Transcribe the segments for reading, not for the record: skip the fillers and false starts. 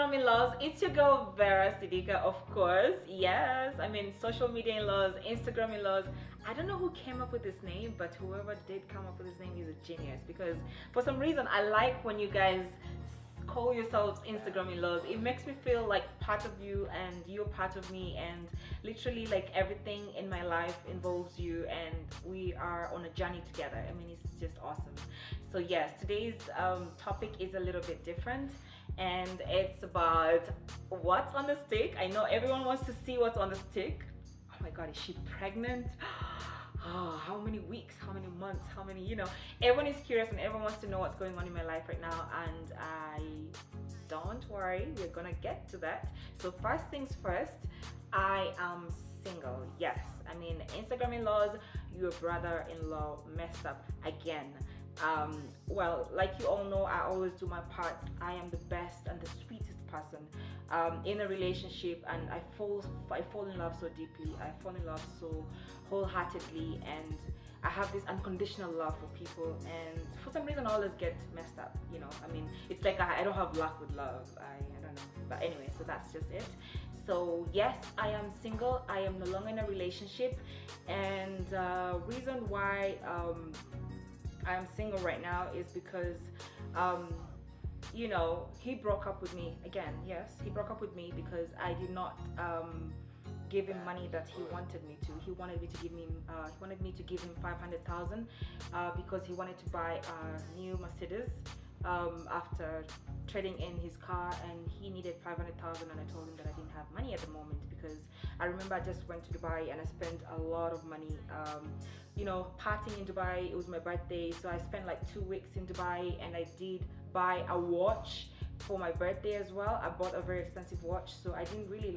Instagram in-laws. It's your girl Vera SIDIKA, of course. Yes, I mean social media in-laws, Instagram in-laws. I don't know who came up with this name, but whoever did come up with this name is a genius, because for some reason I like when you guys call yourselves Instagram in-laws. It makes me feel like part of you and you're part of me, and literally like everything in my life involves you and we are on a journey together. I mean, it's just awesome. So yes, today's topic is a little bit different, and it's about what's on the stick. I know everyone wants to see what's on the stick. Oh my god, is she pregnant? Oh, how many weeks, how many months, how many, everyone is curious and everyone wants to know what's going on in my life right now, and don't worry, we're gonna get to that. So first things first, I am single. Yes, I mean, Instagram in-laws, your brother-in-law messed up again. Well, like you all know, I always do my part. I am the best and the sweetest person in a relationship, and I fall in love so deeply. I fall in love so wholeheartedly, and I have this unconditional love for people, and for some reason I always get messed up. I mean, it's like I don't have luck with love. I don't know, but anyway, so that's just it. So yes, I am single. I am no longer in a relationship, and reason why I'm single right now is because he broke up with me again. Yes, he broke up with me because I did not give him money that he wanted me to. He wanted me to give him 500,000 because he wanted to buy a new Mercedes after trading in his car, and he needed 500,000, and I told him that I didn't have money at the moment, because I remember I just went to Dubai and I spent a lot of money partying in Dubai. It was my birthday, so I spent like 2 weeks in Dubai, and I did buy a watch for my birthday as well. I bought a very expensive watch, so I didn't really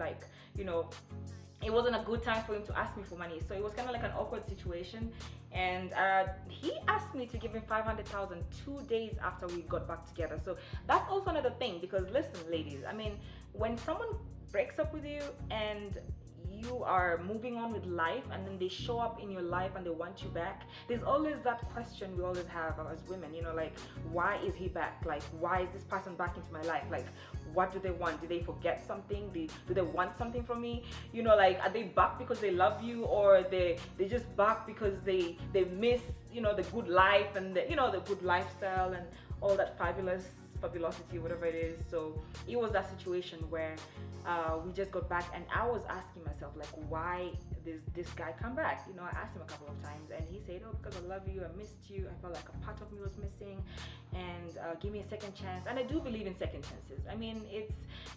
it wasn't a good time for him to ask me for money, so it was kind of like an awkward situation. And he asked me to give him 500,000 2 days after we got back together. So that's also another thing, because listen, ladies, I mean, when someone breaks up with you and you are moving on with life, and then they show up in your life and they want you back, there's always that question we always have as women, like, why is he back? Like, why is this person back into my life? Like, what do they want? Do they forget something? Do they want something from me? Like, are they back because they love you, or they just back because they miss the good life and the good lifestyle and all that fabulosity, whatever it is. So it was that situation where we just got back, and I was asking myself, like, why this guy come back? I asked him a couple of times, and he said, oh, because I love you, I missed you, I felt like a part of me was missing, and give me a second chance. And I do believe in second chances. I mean,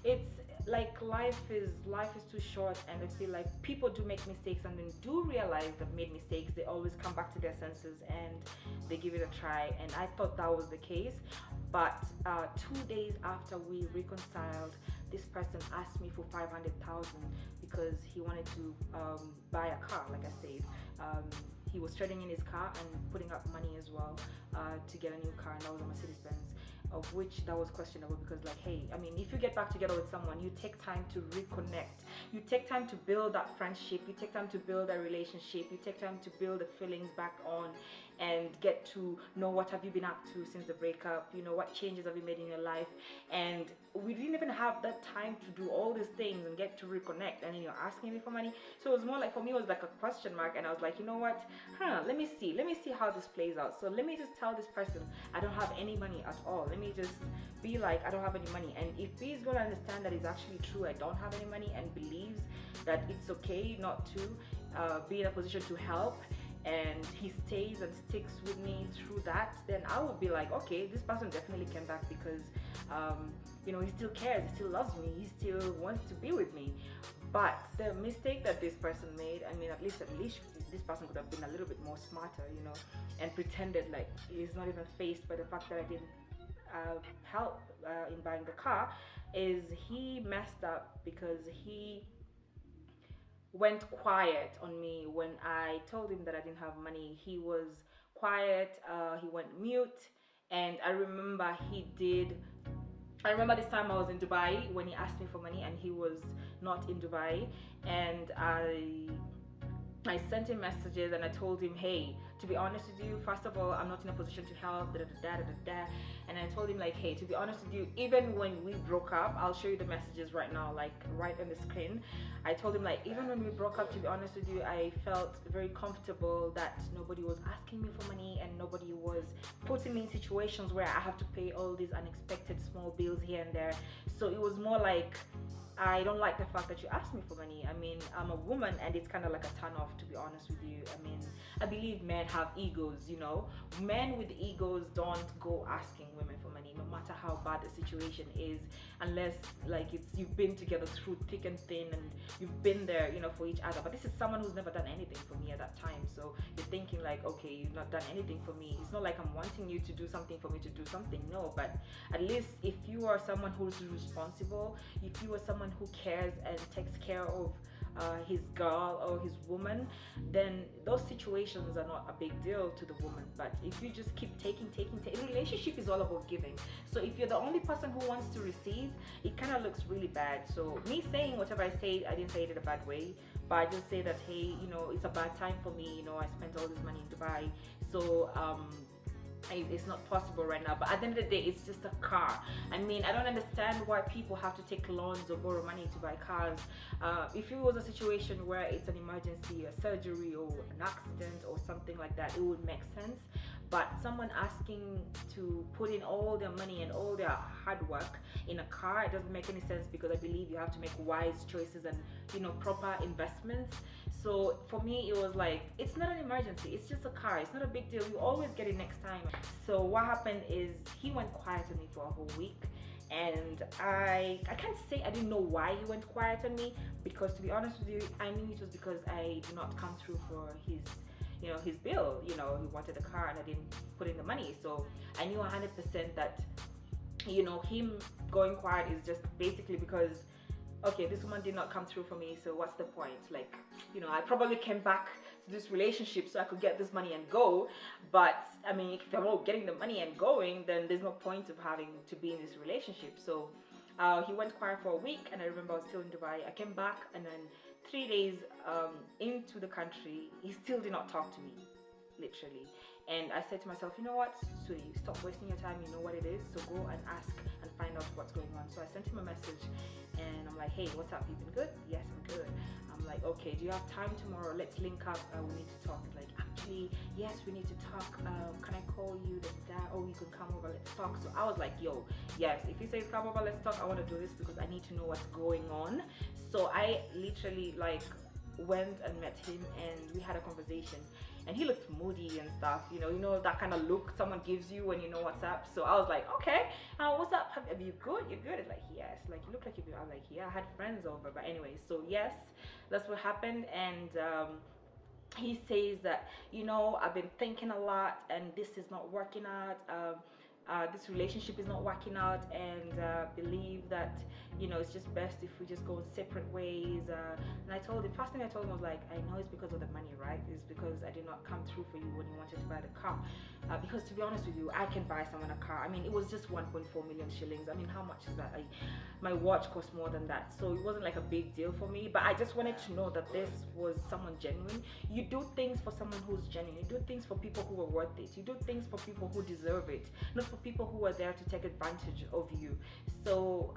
it's like life is too short, and I feel like people do make mistakes, and then do realize they've made mistakes. They always come back to their senses and they give it a try, and I thought that was the case. But 2 days after we reconciled, this person asked me for 500,000 because he wanted to buy a car, like I said. He was trading in his car and putting up money as well to get a new car, and that was a Mercedes-Benz, of which that was questionable, because, like, hey, I mean, if you get back together with someone, you take time to reconnect, you take time to build that friendship, you take time to build a relationship, you take time to build the feelings back on, and get to know what have you been up to since the breakup, what changes have you made in your life. And we didn't even have that time to do all these things and get to reconnect, and then you're asking me for money. So it was more like, for me, it was like a question mark, and I was like, you know what, let me see how this plays out. So let me just tell this person I don't have any money at all. Let me just be like, I don't have any money. And if he's gonna understand that it's actually true, I don't have any money, and believes that it's okay not to be in a position to help, and he stays and sticks with me through that, then I would be like, okay, this person definitely came back because he still cares, he still loves me, he still wants to be with me. But the mistake that this person made, I mean, at least this person could have been a little bit more smarter, and pretended like he's not even faced by the fact that I didn't help in buying the car, is he messed up because he went quiet on me when I told him that I didn't have money. He was quiet, he went mute, and I remember this time I was in Dubai when he asked me for money, and he was not in Dubai, and I sent him messages and I told him, hey, to be honest with you, first of all, I'm not in a position to help, da da da da da da. And I told him, like, hey, to be honest with you, even when we broke up, I'll show you the messages right now, like right on the screen. I told him, like, even when we broke up, to be honest with you, I felt very comfortable that nobody was asking me for money and nobody was putting me in situations where I have to pay all these unexpected small bills here and there. So it was more like, I don't like the fact that you asked me for money. I mean, I'm a woman and it's kind of like a turn off, to be honest with you. I mean, I believe men have egos, you know. Men with egos don't go asking women for money, no matter how bad the situation is, unless like it's you've been together through thick and thin and you've been there, you know, for each other. But this is someone who's never done anything for me at that time. So you're thinking like, okay, you've not done anything for me. It's not like I'm wanting you to do something for me to do something. No, but at least if you are someone who's responsible, if you are someone who cares and takes care of his girl or his woman, then those situations are not a big deal to the woman. But if you just keep taking, relationship is all about giving. So if you're the only person who wants to receive, it kind of looks really bad. So me saying whatever I say, I didn't say it in a bad way, but I just say that, hey, you know, it's a bad time for me. You know, I spent all this money in Dubai, so it's not possible right now. But at the end of the day, it's just a car. I mean, I don't understand why people have to take loans or borrow money to buy cars. If it was a situation where it's an emergency, a surgery or an accident or something like that, it would make sense. But someone asking to put in all their money and all their hard work in a car, it doesn't make any sense, because I believe you have to make wise choices and, you know, proper investments. So for me, it was like, it's not an emergency, it's just a car, it's not a big deal, you always get it next time. So what happened is he went quiet on me for a whole week, and I can't say I didn't know why he went quiet on me, because to be honest with you, I knew it was because I did not come through for his, you know, his bill. You know, he wanted a car and I didn't put in the money. So I knew 100% that, you know, him going quiet is just basically because, okay, this woman did not come through for me, so what's the point? Like, you know, I probably came back to this relationship so I could get this money and go. But I mean, if I'm not getting the money and going, then there's no point of having to be in this relationship. So he went quiet for a week, and I remember I was still in Dubai. I came back, and then 3 days into the country, he still did not talk to me, literally. And I said to myself, you know what, sweetie, stop wasting your time. You know what it is, so go and ask and find out what's going on. So I sent him a message, and I'm like, hey, what's up? You been good? Yes, I'm good. I'm like, okay, do you have time tomorrow? Let's link up. We need to talk. He's like, actually, yes, we need to talk. Can I call you? Oh, you can come over. Let's talk. So I was like, yo, yes. If he says come over, let's talk. I want to do this because I need to know what's going on. So I literally like went and met him, and we had a conversation. And he looked moody and stuff, you know that kind of look someone gives you when you know what's up. So I was like, okay, what's up? Are you good? You're good? It's like, yes. Like, you look like you're good. I'm like, yeah, I had friends over. But anyway, so yes, that's what happened. And he says that, you know, I've been thinking a lot, and this is not working out. This relationship is not working out, and believe that, you know, it's just best if we just go in separate ways. And I told him, first thing I told him was like, I know it's because of the money, right? It's because I did not come through for you when you wanted to buy the car. Because to be honest with you, I can buy someone a car. I mean, it was just 1.4 million shillings. I mean, how much is that? My watch cost more than that, so it wasn't like a big deal for me. But I just wanted to know that this was someone genuine. You do things for someone who's genuine. You do things for people who are worth it. You do things for people who deserve it, not for people who are there to take advantage of you. So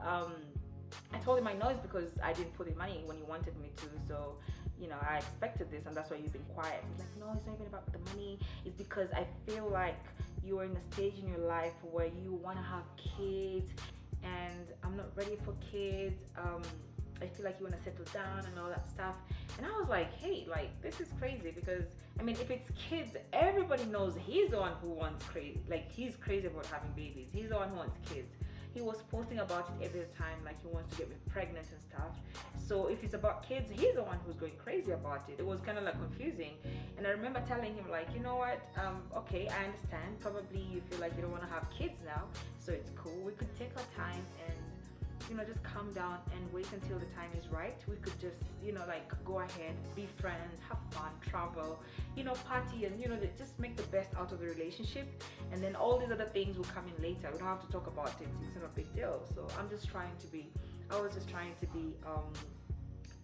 I told him I know it's because I didn't put in money when you wanted me to. So, you know, I expected this, and that's why you've been quiet. He's like, no, it's not even about the money. It's because I feel like you are in a stage in your life where you want to have kids, and I'm not ready for kids. I feel like you want to settle down and all that stuff. And I was like, hey, like, this is crazy, because I mean, if it's kids, everybody knows he's the one who wants crazy. Like, he's crazy about having babies. He's the one who wants kids. He was posting about it every time, like he wants to get me pregnant and stuff. So if it's about kids, he's the one who's going crazy about it. It was kind of like confusing. And I remember telling him, like, you know what, okay, I understand. Probably you feel like you don't want to have kids now, so it's cool. We could take our time and, you know, just calm down and wait until the time is right. We could just, you know, like, go ahead, be friends, have fun, travel, you know, party, and, you know, just make the best out of the relationship. And then all these other things will come in later. We don't have to talk about it. It's not a big deal. So I was just trying to be,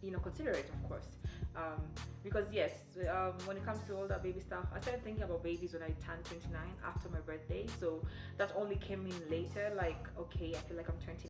you know, considerate, of course. um, because yes, when it comes to all that baby stuff, I started thinking about babies when I turned 29 after my birthday. So that only came in later. Like, okay, I feel like I'm 29.